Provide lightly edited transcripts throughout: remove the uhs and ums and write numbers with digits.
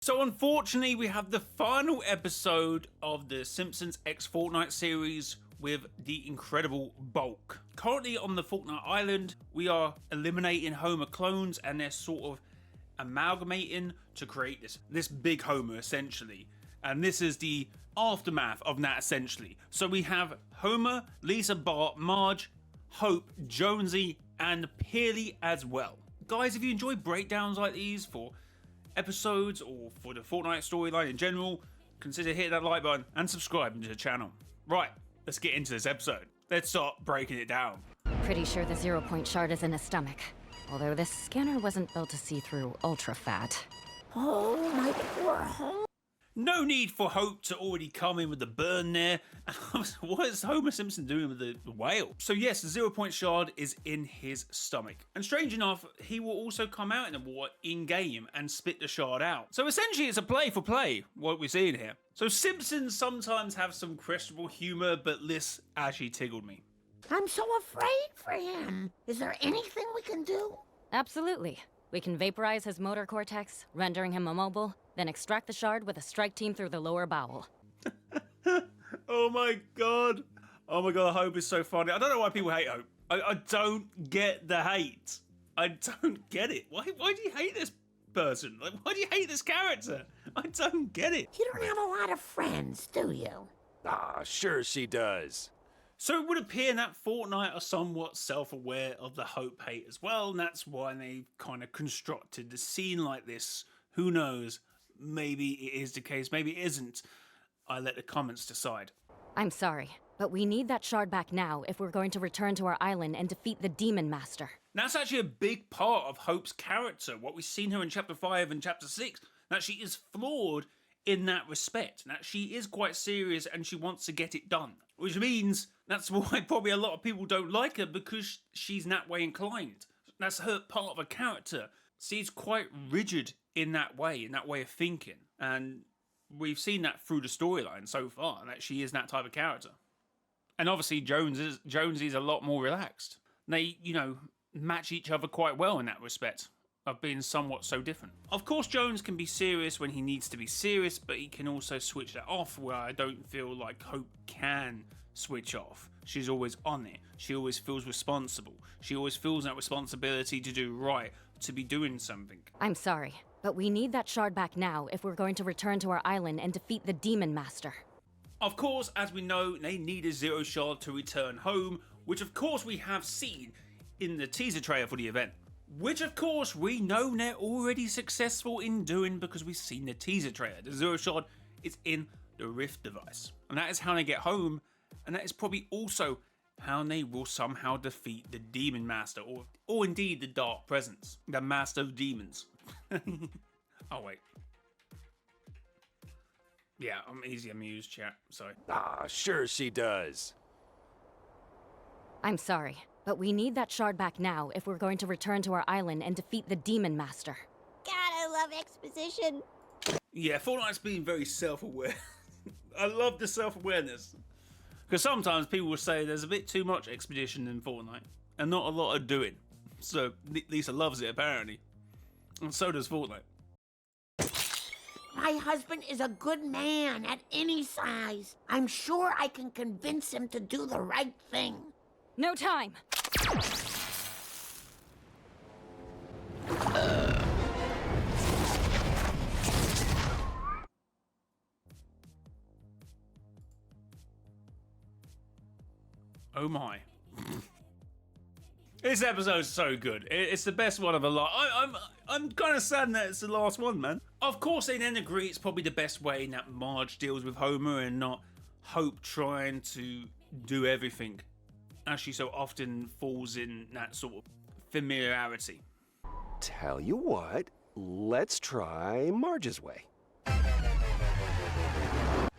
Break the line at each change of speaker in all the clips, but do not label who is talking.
So unfortunately, we have the final episode of the Simpsons X Fortnite series with the incredible Bulk. Currently on the Fortnite Island, we are eliminating Homer clones and they're sort of amalgamating to create this big Homer essentially. And this is the aftermath of that essentially. So we have Homer, Lisa, Bart, Marge, Hope, Jonesy, and Peely as well. Guys, if you enjoy breakdowns like these for episodes or for the Fortnite storyline in general, consider hitting that like button and subscribing to the channel. Right, let's get into this episode. Let's start breaking it down.
Pretty sure the 0-point shard is in his stomach. Although this scanner wasn't built to see through ultra fat.
Oh, my poor Homer.
No need for Hope to already come in with the burn there. What is Homer Simpson doing with the whale? So yes, the 0-point shard is in his stomach. And strange enough, he will also come out in the water in-game and spit the shard out. So essentially it's a play for play, what we're seeing here. So Simpsons sometimes have some questionable humour, but this actually tickled me.
I'm so afraid for him. Is there anything we can do?
Absolutely. We can vaporize his motor cortex, rendering him immobile, then extract the shard with a strike team through the lower bowel.
Oh my god. Oh my god, Hope is so funny. I don't know why people hate Hope. I don't get the hate. I don't get it. Why do you hate this person? Like, why do you hate this character? I don't get it.
You don't have a lot of friends, do you?
Ah, sure she does.
So it would appear that Fortnite are somewhat self-aware of the Hope hate as well, and that's why they kind of constructed the scene like this. Who knows? Maybe it is the case, maybe it isn't. I let the comments decide.
I'm sorry, but we need that shard back now if we're going to return to our island and defeat the Demon Master.
That's actually a big part of Hope's character, what we've seen her in Chapter 5 and Chapter 6, that she is flawed in that respect, that she is quite serious and she wants to get it done. Which means that's why probably a lot of people don't like her, because she's that way inclined. That's her part of her character. She's quite rigid in that way of thinking. And we've seen that through the storyline so far, that she is that type of character. And obviously Jonesy's a lot more relaxed. They, match each other quite well in that respect, of being somewhat so different. Of course, Jones can be serious when he needs to be serious, but he can also switch that off, where I don't feel like Hope can switch off. She's always on it. She always feels responsible. She always feels that responsibility to do right, to be doing something.
I'm sorry, but we need that shard back now if we're going to return to our island and defeat the Demon Master.
Of course, as we know, they need a 0 shard to return home, which of course we have seen in the teaser trailer for the event. Which, of course, we know they're already successful in doing because we've seen the teaser trailer. The 0 shard is in the Rift device. And that is how they get home, and that is probably also how they will somehow defeat the Demon Master, or indeed the Dark Presence, the Master of Demons. Oh, wait. Yeah, I'm easy amused, chat. Sorry.
Ah, sure she does.
I'm sorry, but we need that shard back now if we're going to return to our island and defeat the Demon Master.
God, I love exposition.
Yeah, Fortnite's being very self-aware. I love the self-awareness. Because sometimes people will say there's a bit too much expedition in Fortnite, and not a lot of doing. So Lisa loves it, apparently. And so does Fortnite.
My husband is a good man at any size. I'm sure I can convince him to do the right thing.
No time!
Oh my. This episode's so good. It's the best one of a lot. I'm kind of sad that it's the last one, man. Of course, they then agree it's probably the best way that Marge deals with Homer and not Hope trying to do everything, as she so often falls in that sort of familiarity.
Tell you what, let's try Marge's way.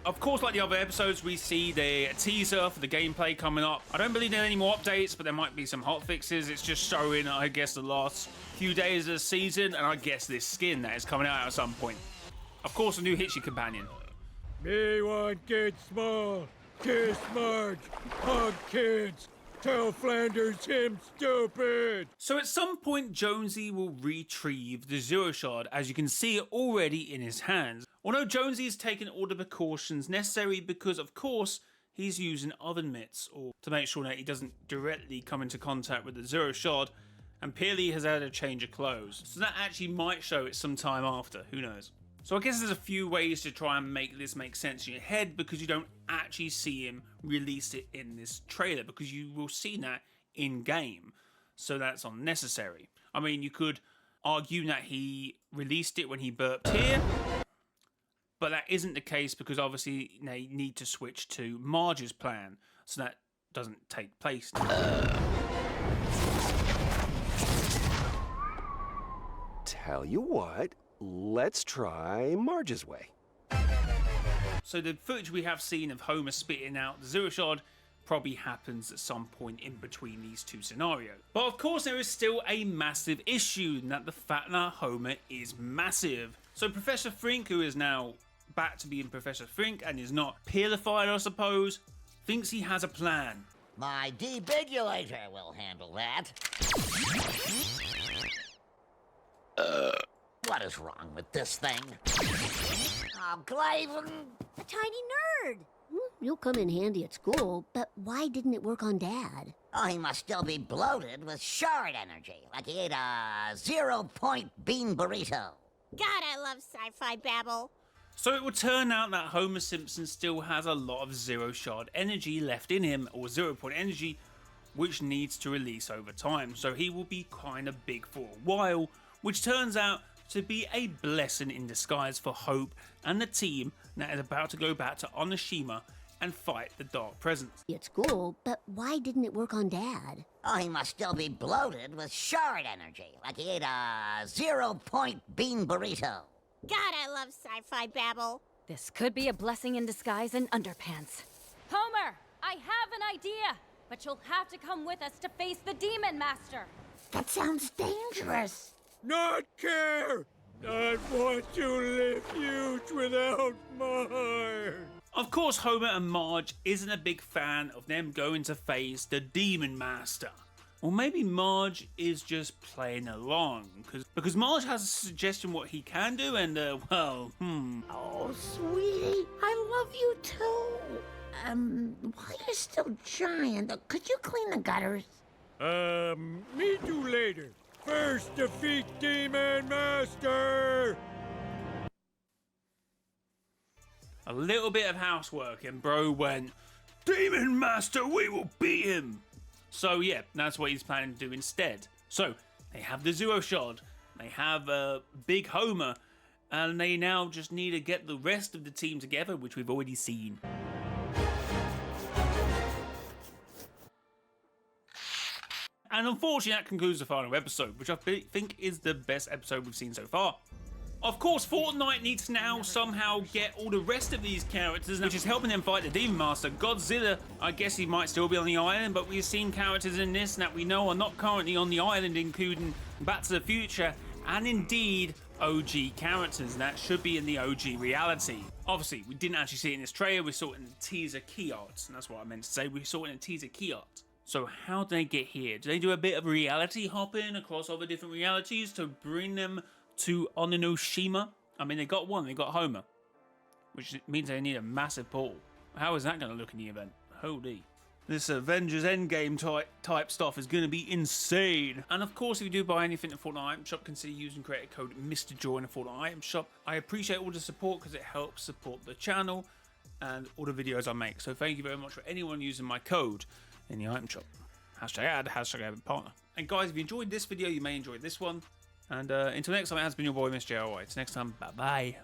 Of course, like the other episodes, we see the teaser for the gameplay coming up. I don't believe there are any more updates, but there might be some hot fixes. It's just showing, I guess, the last few days of the season, and I guess this skin that is coming out at some point. Of course, a new Hitchy companion.
Me want kids small, kiss Marge, hug kids, Tell Flanders him stupid!
So at some point, Jonesy will retrieve the Zero Shard, as you can see it already in his hands. Although Jonesy has taken all the precautions necessary because, of course, he's using oven mitts or to make sure that he doesn't directly come into contact with the Zero Shard, and Peely has had a change of clothes. So that actually might show it some time after, who knows. So I guess there's a few ways to try and make this make sense in your head, because you don't actually see him release it in this trailer, because you will see that in game. So that's unnecessary. I mean, you could argue that he released it when he burped here, but that isn't the case because obviously they need to switch to Marge's plan, so that doesn't take place.
Tell you what, let's try Marge's way.
So the footage we have seen of Homer spitting out the Zero Shard probably happens at some point in between these two scenarios. But of course there is still a massive issue, and that the fact that Homer is massive. So Professor Frink, who is now back to being Professor Frink and is not peelified, I suppose, thinks he has a plan.
My debigulator will handle that. What is wrong with this thing? Oh, Glaven!
A tiny nerd. You'll come in handy at school, but why didn't it work on Dad?
Oh, he must still be bloated with shard energy, like he ate a 0-point bean burrito.
God, I love sci-fi babble.
So it will turn out that Homer Simpson still has a lot of Zero Shard energy left in him, or 0-point energy, which needs to release over time. So he will be kind of big for a while, which turns out to be a blessing in disguise for Hope and the team that is about to go back to Onishima and fight the Dark Presence.
At school, but why didn't it work on Dad?
Oh, he must still be bloated with shard energy, like he ate a 0-point bean burrito.
God, I love sci-fi babble.
This could be a blessing in disguise in underpants. Homer, I have an idea, but you'll have to come with us to face the Demon Master.
That sounds dangerous.
Not care! Not want to live huge without Marge!
Of course, Homer and Marge isn't a big fan of them going to face the Demon Master. Or maybe Marge is just playing along, because Marge has a suggestion what he can do, and
Oh, sweetie, I love you too. Why you're still giant? Could you clean the gutters?
Me too later. First defeat Demon Master!
a little bit of housework, and bro went, Demon Master, we will beat him! So yeah, that's what he's planning to do instead. So, they have the Zero Shard, they have Big Homer, and they now just need to get the rest of the team together, which we've already seen. And unfortunately, that concludes the final episode, which I think is the best episode we've seen so far. Of course, Fortnite needs to now somehow get all the rest of these characters, which is helping them fight the Demon Master. Godzilla, I guess he might still be on the island, but we've seen characters in this that we know are not currently on the island, including Back to the Future, and indeed OG characters that should be in the OG reality. Obviously, we didn't actually see it in this trailer, we saw it in the teaser key art, and that's what I meant to say, we saw it in the teaser key art. So how do they get here? Do they do a bit of reality hopping across other different realities to bring them to Onishima? I mean, they got one, they got Homer, which means they need a massive portal. How is that going to look in the event? Holy. This Avengers Endgame type stuff is going to be insane. And of course, if you do buy anything at Fortnite Item Shop, consider using creator code MrJoy in the Fortnite Item Shop. I appreciate all the support because it helps support the channel and all the videos I make. So thank you very much for anyone using my code in the item shop. Hashtag ad, hashtag partner. And guys, if you enjoyed this video, you may enjoy this one. And until next time, it has been your boy, Mr. JOY. Till next time, bye-bye.